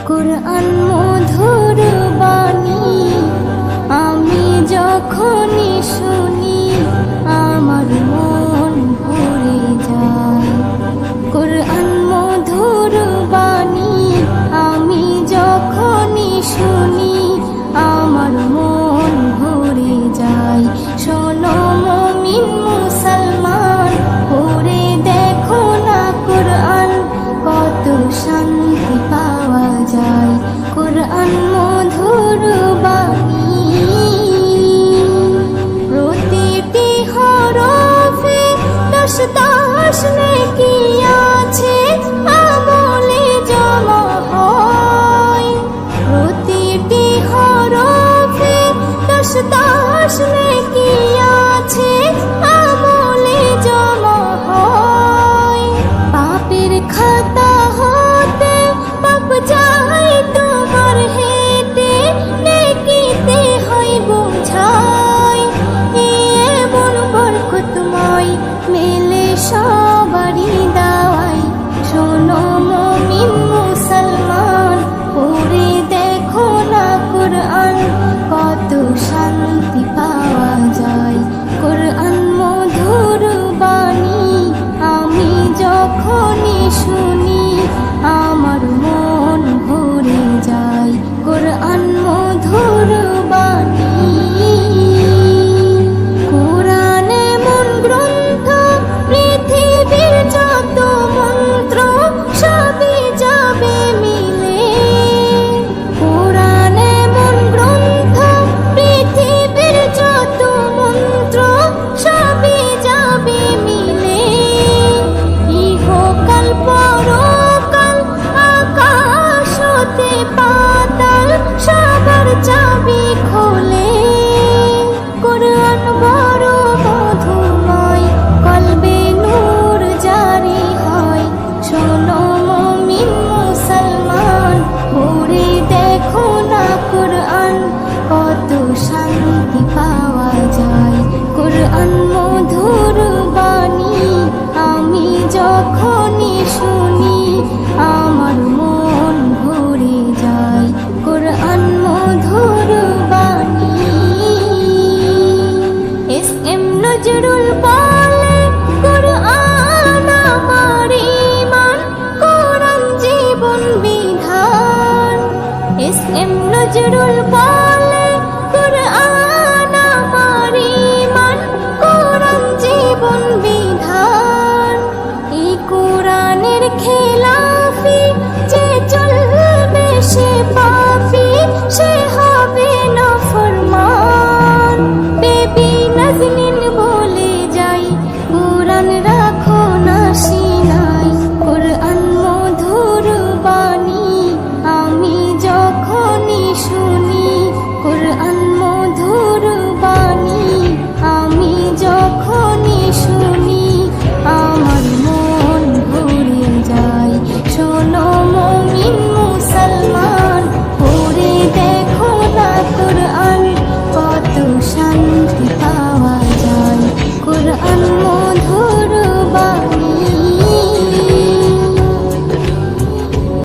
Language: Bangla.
কুরআন মধুর বাণী আমি যখনই শুনি আমার মন ভরে যায়। কুরআন মধুর বাণী আমি যখনই শুনি আমার মন ভরে যায়। শোনো মুমিন মুসলমান, পড়ে দেখো না কুরআন, কত শান্তি পাওয়া যায়। কুরআন মধুর বাণী প্রতিটি হরফে দশ দশ নেকি আছে, আমলে জমা হয়। প্রতিটি হরফে দশ দশ নেকি আছে, আমলে জমা হয়। পাপের খাতা হতে পাপ যায় তোমার হেঁটে, নেকিতে হয় বোঝাই। এমন বরকতময় মেলে সবারই দাওয়াই। শোনো মুমিন মুসলমান, পড়ে দেখো না কুরআন, কত শান্তি পাওয়া যায়। কুরআন মধুর বাণী আমি যখনই শুনি আমার মন ভরে যায়। কুরআন মধুর বাণী কুরআন এমন গ্রন্থ, পৃথিবীর যত মন্ত্র সবই যাবে মিলে। কুরআন এমন গ্রন্থ, পৃথিবীর যত মন্ত্র সবই যাবে মিলে। ইহকাল পরকাল আকাশ হতে পাতাল সবার চাবি খোলে। কুরআন বড় মধুময়, কলবে নূর জারি হয়। শোনো মুমিন মুসলমান, পড়ে দেখো না কুরআন, কত শান্তি পাওয়া যায়। কুরআন মধুর বাণী আমি যখনই শুনি আমার মন ভরে যায়। কুরআন মধুর বাণী এস এম নজরুল বলে, কুরআন আমার ঈমান, কুরআন জীবন বিধান। এস এম নজরুল বলে, কুরআন